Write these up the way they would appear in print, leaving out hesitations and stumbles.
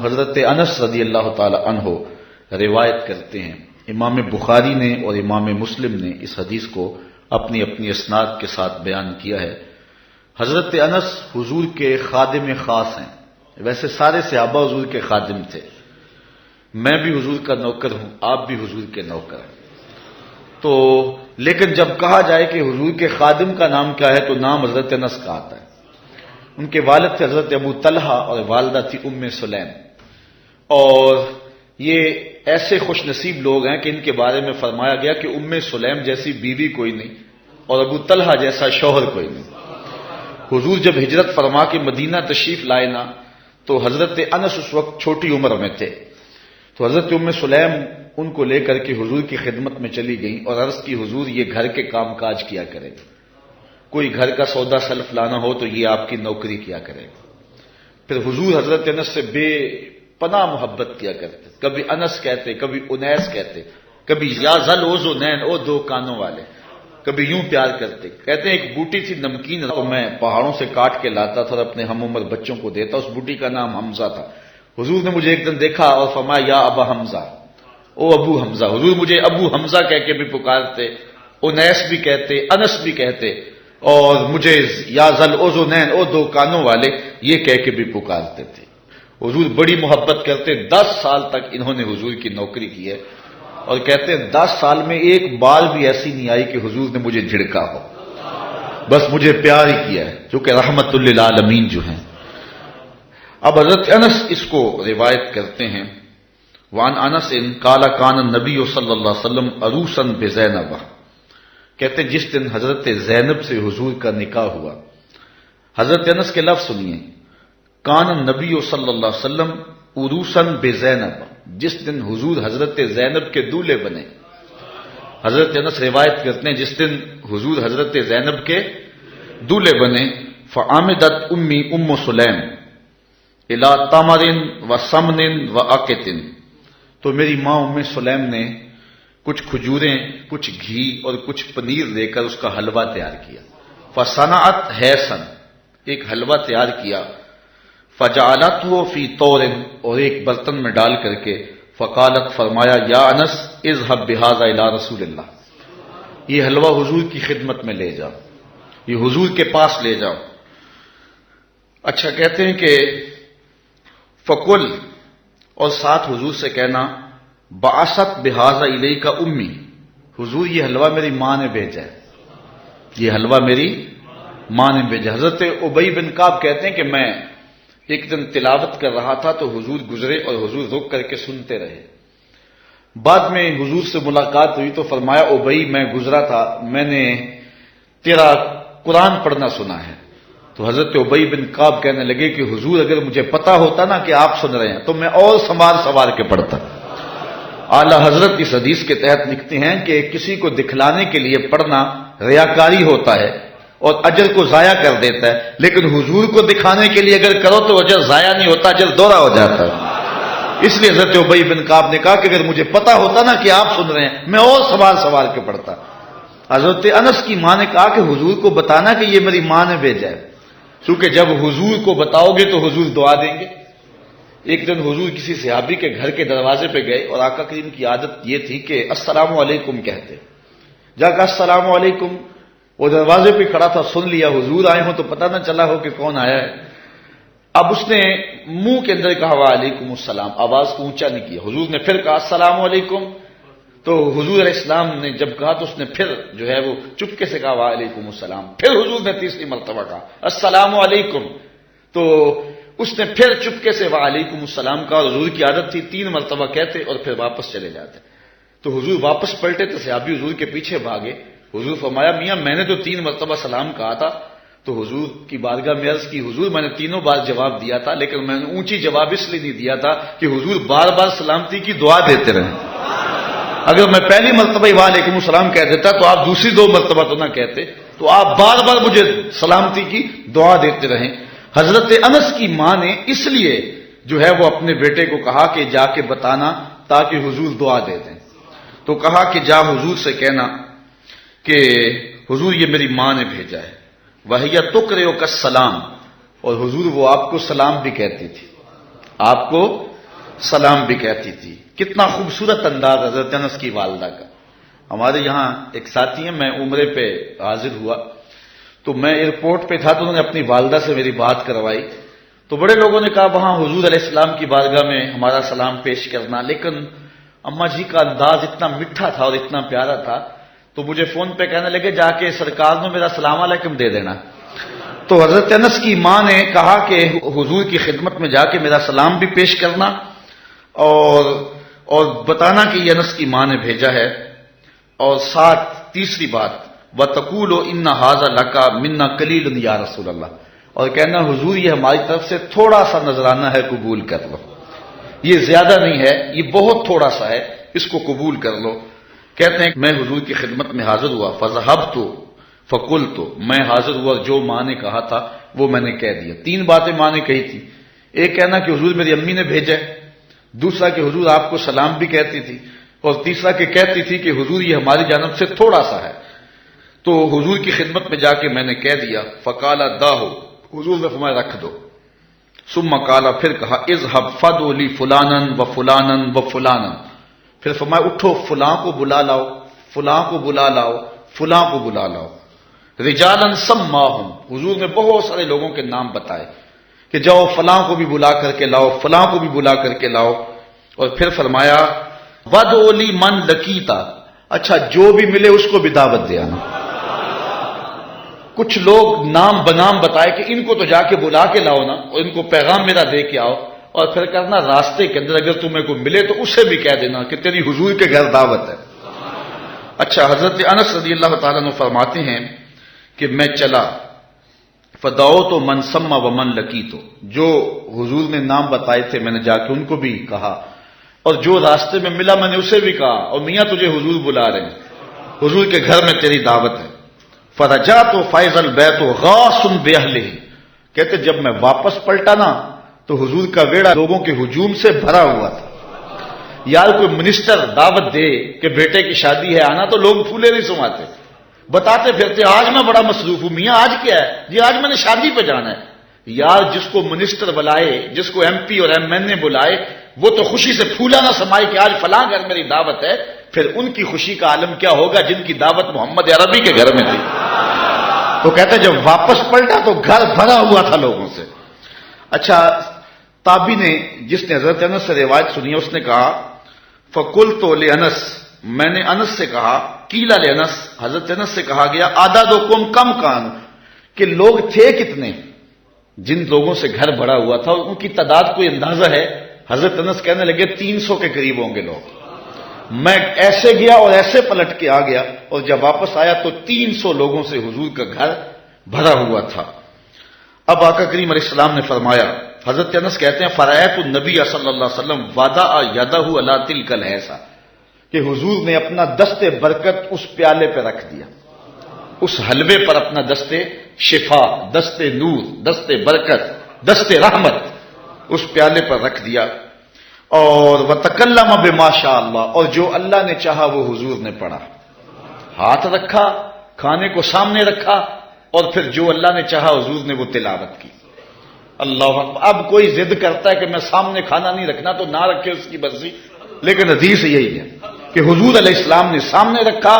حضرت انس رضی اللہ تعالی عنہ روایت کرتے ہیں، امام بخاری نے اور امام مسلم نے اس حدیث کو اپنی اپنی اسناد کے ساتھ بیان کیا ہے۔ حضرت انس حضور کے خادم خاص ہیں، ویسے سارے صحابہ حضور کے خادم تھے، میں بھی حضور کا نوکر ہوں، آپ بھی حضور کے نوکر ہیں، تو لیکن جب کہا جائے کہ حضور کے خادم کا نام کیا ہے تو نام حضرت انس کا آتا ہے۔ ان کے والد تھے حضرت ابو طلحہ اور والدہ تھی ام سلیم، اور یہ ایسے خوش نصیب لوگ ہیں کہ ان کے بارے میں فرمایا گیا کہ ام سلیم جیسی بیوی کوئی نہیں اور ابو طلحہ جیسا شوہر کوئی نہیں۔ حضور جب ہجرت فرما کے مدینہ تشریف لائے نا تو حضرت انس اس وقت چھوٹی عمر میں تھے، تو حضرت ام سلیم ان کو لے کر کے حضور کی خدمت میں چلی گئیں اور عرض کی حضور یہ گھر کے کام کاج کیا کرے، کوئی گھر کا سودا سلف لانا ہو تو یہ آپ کی نوکری کیا کرے۔ پھر حضور حضرت انس سے بے پناہ محبت کیا کرتے، کبھی انس کہتے، کبھی انیس کہتے، کبھی یا ذل اوزنین او دو کانوں والے، کبھی یوں پیار کرتے۔ کہتے ہیں ایک بوٹی تھی نمکین، میں پہاڑوں سے کاٹ کے لاتا تھا اور اپنے ہم عمر بچوں کو دیتا، اس بوٹی کا نام حمزہ تھا۔ حضور نے مجھے ایک دن دیکھا اور فرمایا یا ابا حمزہ، او ابو حمزہ۔ حضور مجھے ابو حمزہ کہہ کے بھی پکارتے، انیس بھی کہتے، انس بھی کہتے، اور مجھے یا ذل اوزنین او دو کانوں والے یہ کہہ کے بھی پکارتے تھے۔ حضور بڑی محبت کرتے، 10 سال تک انہوں نے حضور کی نوکری کی ہے، اور کہتے ہیں 10 سال میں ایک بار بھی ایسی نہیں آئی کہ حضور نے مجھے جھڑکا ہو، بس مجھے پیار ہی کیا ہے، چونکہ رحمت للعالمین جو ہیں۔ اب حضرت انس اس کو روایت کرتے ہیں، وان انس قال کان النبی صلی اللہ علیہ وسلم عروسا بزینب، کہتے ہیں جس دن حضرت زینب سے حضور کا نکاح ہوا، حضرت انس کے لفظ سنیے، کان النبی صلی اللہ علیہ وسلم عروسا بزینب، جس دن حضور حضرت زینب کے دولہے بنے۔ حضرت انس روایت کرتے ہیں جس دن حضور حضرت زینب کے دولہے بنے، فعامدت امی ام سلیم الی تمر و سمن و عقت، تو میری ماں ام سلیم نے کچھ کھجوریں، کچھ گھی اور کچھ پنیر لے کر اس کا حلوہ تیار کیا، فصنعت حیسن، ایک حلوہ تیار کیا، فجعلته فی طور، اور ایک برتن میں ڈال کر کے، فقالت، فرمایا، یا انس اذهب بهذا الى رسول اللہ، یہ حلوہ حضور کی خدمت میں لے جاؤ، یہ حضور کے پاس لے جاؤ۔ اچھا کہتے ہیں کہ فقل، اور ساتھ حضور سے کہنا، بعثت بهذا الیک امی، حضور یہ حلوہ میری ماں نے بھیجا ہے، یہ حلوہ میری ماں نے بھیجا۔ حضرت ابی بن کعب کہتے ہیں کہ میں ایک دن تلاوت کر رہا تھا تو حضور گزرے اور حضور رک کر کے سنتے رہے، بعد میں حضور سے ملاقات ہوئی تو فرمایا، ابی میں گزرا تھا، میں نے تیرا قرآن پڑھنا سنا ہے۔ تو حضرت ابی بن کعب کہنے لگے کہ حضور اگر مجھے پتا ہوتا نا کہ آپ سن رہے ہیں تو میں اور سنوار کے پڑھتا۔ اعلیٰ حضرت اس حدیث کے تحت لکھتے ہیں کہ کسی کو دکھلانے کے لیے پڑھنا ریاکاری ہوتا ہے اور اجر کو ضائع کر دیتا ہے، لیکن حضور کو دکھانے کے لیے اگر کرو تو اجر ضائع نہیں ہوتا، اجر دوہرا ہو جاتا ہے۔ اس لیے حضرت ابی بن کعب نے کہا کہ اگر مجھے پتا ہوتا نا کہ آپ سن رہے ہیں میں اور سوال کے پڑھتا۔ حضرت انس کی ماں نے کہا کہ حضور کو بتانا کہ یہ میری ماں نے بھیجا ہے، کیونکہ جب حضور کو بتاؤ گے تو حضور دعا دیں گے۔ ایک دن حضور کسی صحابی کے گھر کے دروازے پہ گئے اور آقا کریم کی عادت یہ تھی کہ السلام علیکم کہتے، جا کہا السلام علیکم، وہ دروازے پہ کھڑا تھا، سن لیا حضور آئے ہوں تو پتہ نہ چلا ہو کہ کون آیا ہے۔ اب اس نے منہ کے اندر کہا وعلیکم السلام، آواز کو اونچا نہیں کیا۔ حضور نے پھر کہا السلام علیکم، تو حضور علیہ السلام نے جب کہا تو اس نے پھر جو ہے وہ چپکے سے کہا وعلیکم السلام، پھر حضور نے تیسری مرتبہ کہا السلام علیکم، تو اس نے پھر چپکے سے وعلیکم السلام کہا، اور حضور کی عادت تھی 3 مرتبہ کہتے اور پھر واپس چلے جاتے۔ تو حضور واپس پلٹے تو صحابی حضور کے پیچھے بھاگے، حضور فرمایا میاں میں نے تو 3 مرتبہ سلام کہا تھا، تو حضور کی بارگاہ میں عرض کی حضور میں نے 3 بار جواب دیا تھا، لیکن میں نے اونچی جواب اس لیے نہیں دیا تھا کہ حضور بار بار سلامتی کی دعا دیتے رہیں، اگر میں پہلی مرتبہ وعلیکم السلام کہہ دیتا تو آپ دوسری 2 مرتبہ تو نہ کہتے، تو آپ بار بار مجھے سلامتی کی دعا دیتے رہیں۔ حضرت انس کی ماں نے اس لیے جو ہے وہ اپنے بیٹے کو کہا کہ جا کے بتانا تاکہ حضور دعا دے دیں، تو کہا کہ جا حضور سے کہنا کہ حضور یہ میری ماں نے بھیجا ہے، وَهِيَ تُقْرِئُكَ السَّلَامَ، اور حضور وہ آپ کو سلام بھی کہتی تھی، آپ کو سلام بھی کہتی تھی. کتنا خوبصورت انداز حضرت انس کی والدہ کا. ہمارے یہاں ایک ساتھی ہیں، میں عمرے پہ حاضر ہوا تو میں ایئرپورٹ پہ تھا تو انہوں نے اپنی والدہ سے میری بات کروائی تو بڑے لوگوں نے کہا وہاں حضور علیہ السلام کی بارگاہ میں ہمارا سلام پیش کرنا، لیکن اماں جی کا انداز اتنا میٹھا تھا اور اتنا پیارا تھا تو مجھے فون پہ کہنے لگے جا کے سرکار نے میرا سلام علیکم دے دینا. تو حضرت انس کی ماں نے کہا کہ حضور کی خدمت میں جا کے میرا سلام بھی پیش کرنا اور بتانا کہ یہ انس کی ماں نے بھیجا ہے. اور ساتھ تیسری بات وَتَقُولُ إِنَّ هَذَا لَكَ مِنَّا قَلِيلٌ یا رسول اللہ، اور کہنا حضور یہ ہماری طرف سے تھوڑا سا نذرانہ ہے، قبول کر لو. یہ زیادہ نہیں ہے، یہ بہت تھوڑا سا ہے، اس کو قبول کر لو. کہتے ہیں میں حضور کی خدمت میں حاضر ہوا فَذَهَبْتُ فَقُلْتُ، میں حاضر ہوا جو ماں نے کہا تھا وہ میں نے کہہ دیا. 3 باتیں ماں نے کہی تھی. ایک کہنا کہ حضور میری امی نے بھیجا ہے، دوسرا کہ حضور آپ کو سلام بھی کہتی تھی، اور تیسرا کہ کہتی تھی کہ حضور یہ ہماری جانب سے تھوڑا سا ہے. تو حضور کی خدمت میں جا کے میں نے کہہ دیا. فقال داہو، حضور نے فرمایا رکھ دو. ثم قال، پھر کہا اذهب فدعو لی فلانا و فلانا و فلانا، پھر فرمایا اٹھو فلاں کو بلا لاؤ، فلاں کو بلا لاؤ، فلاں کو بلا لاؤ. رجالا سماہم، حضور نے بہت سارے لوگوں کے نام بتائے کہ جاؤ فلاں کو بھی بلا کر کے لاؤ، فلاں کو بھی بلا کر کے لاؤ. اور پھر فرمایا وَدْعُ لِمَنْ لَقِيتَ، اچھا جو بھی ملے اس کو بھی دعوت دے آنا. کچھ لوگ نام بنام بتائے کہ ان کو تو جا کے بلا کے لاؤ نا، اور ان کو پیغام میرا دے کے آؤ، اور پھر کرنا راستے کے اندر اگر تمہیں کو ملے تو اسے بھی کہہ دینا کہ تیری حضور کے گھر دعوت ہے. اچھا حضرت انس رضی اللہ تعالیٰ عنہ فرماتے ہیں کہ میں چلا فدعوت من سما ومن لقیت، جو حضور نے نام بتائے تھے میں نے جا کے ان کو بھی کہا، اور جو راستے میں ملا میں نے اسے بھی کہا، اور میاں تجھے حضور بلا رہے ہیں، حضور کے گھر میں تیری دعوت ہے. فرجعت فیض البیت غاص باہلہ، کہتے جب میں واپس پلٹا نا تو حضور کا ویڑا لوگوں کے ہجوم سے بھرا ہوا تھا. یار کوئی منسٹر دعوت دے کہ بیٹے کی شادی ہے آنا تو لوگ پھولے نہیں سماتے، بتاتے پھرتے آج میں بڑا مصروف ہوں. میاں آج کیا ہے؟ جی آج میں نے شادی پہ جانا ہے. یار جس کو منسٹر بلائے، جس کو ایم پی اور ایم این اے بلائے، وہ تو خوشی سے پھولا نہ سمائے کہ آج فلاں گھر میری دعوت ہے، پھر ان کی خوشی کا عالم کیا ہوگا جن کی دعوت محمد عربی کے گھر میں تھی. تو کہتے ہیں جب واپس پلٹا تو گھر بھرا ہوا تھا لوگوں سے. اچھا تابی نے جس نے حضرت انس سے روایت سنی ہے اس نے کہا فقلت لانس، میں نے انس سے کہا قیل لانس، حضرت انس سے کہا گیا اعدادکم کم کان، کہ لوگ تھے کتنے، جن لوگوں سے گھر بھرا ہوا تھا ان کی تعداد کوئی اندازہ ہے؟ حضرت انس کہنے لگے 300 کے قریب ہوں گے لوگ. میں ایسے گیا اور ایسے پلٹ کے آ گیا، اور جب واپس آیا تو 300 لوگوں سے حضور کا گھر بھرا ہوا تھا. اب آقا کریم علیہ السلام نے فرمایا، حضرت انس کہتے ہیں فرأیت النبی صلی اللہ علیہ وسلم وضع یدہ علی تلک الحیضہ، کہ حضور نے اپنا دست برکت اس پیالے پہ رکھ دیا، اس حلوے پر اپنا دست شفا، دست نور، دست برکت، دست رحمت اس پیالے پر رکھ دیا. اور وَتَكَلَّمَ بِمَا شَاءَ اللَّهُ، اور جو اللہ نے چاہا وہ حضور نے پڑھا. ہاتھ رکھا، کھانے کو سامنے رکھا، اور پھر جو اللہ نے چاہا حضور نے وہ تلاوت کی. اللہ اکبر. اب کوئی ضد کرتا ہے کہ میں سامنے کھانا نہیں رکھنا تو نہ رکھے اس کی مرضی، لیکن حدیث یہی ہے کہ حضور علیہ السلام نے سامنے رکھا،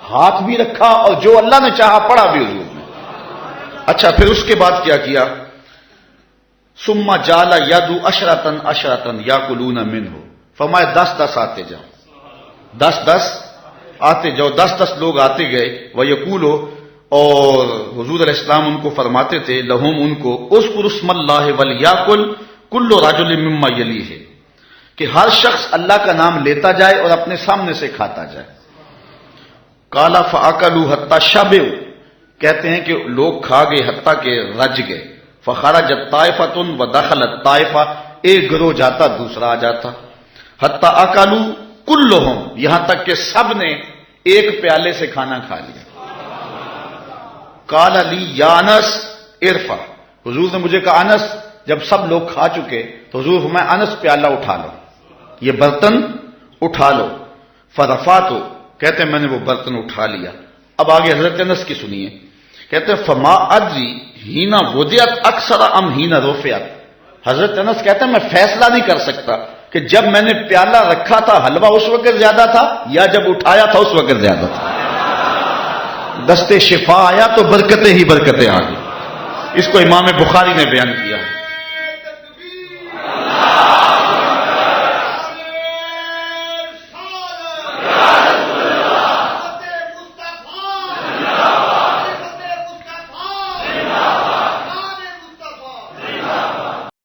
ہاتھ بھی رکھا، اور جو اللہ نے چاہا پڑھا بھی حضور نے. اچھا پھر اس کے بعد کیا کیا؟ ثم جعل یدعو عشرۃ عشرۃ یاکلون منہ، فرمایا 10 آتے جاؤ، 10 آتے جاؤ. 10 لوگ آتے گئے. ویقول، اور حضور علیہ السلام ان کو فرماتے تھے لہم ان کو اذکر اسم اللہ ولیاکل کل رجل مما یلیہ، کہ ہر شخص اللہ کا نام لیتا جائے اور اپنے سامنے سے کھاتا جائے. قال فاکلوا حتی شبعوا، کہتے ہیں کہ لوگ کھا گئے حتیٰ کہ رج گئے. فخرجت طائفۃ ودخلت طائفہ، ایک گروہ جاتا دوسرا آ جاتا. حتی اکلوا کلہم، یہاں تک کہ سب نے ایک پیالے سے کھانا کھا لیا. قال لی یا انس ارفع، حضور نے مجھے کہا انس، جب سب لوگ کھا چکے تو حضور فرمایا انس پیالہ اٹھا لو، یہ برتن اٹھا لو. فرفعت، کہتے ہیں میں نے وہ برتن اٹھا لیا. اب آگے حضرت انس کی سنیے، کہتے ہیں فما ادری ہینا وضعت اکثر ام ہینا رفعت. حضرت انس کہتے ہیں میں فیصلہ نہیں کر سکتا کہ جب میں نے پیالہ رکھا تھا حلوہ اس وقت زیادہ تھا یا جب اٹھایا تھا اس وقت زیادہ تھا؟ دستے شفا آیا تو برکتیں ہی برکتیں آ گئی. اس کو امام بخاری نے بیان کیا ہے.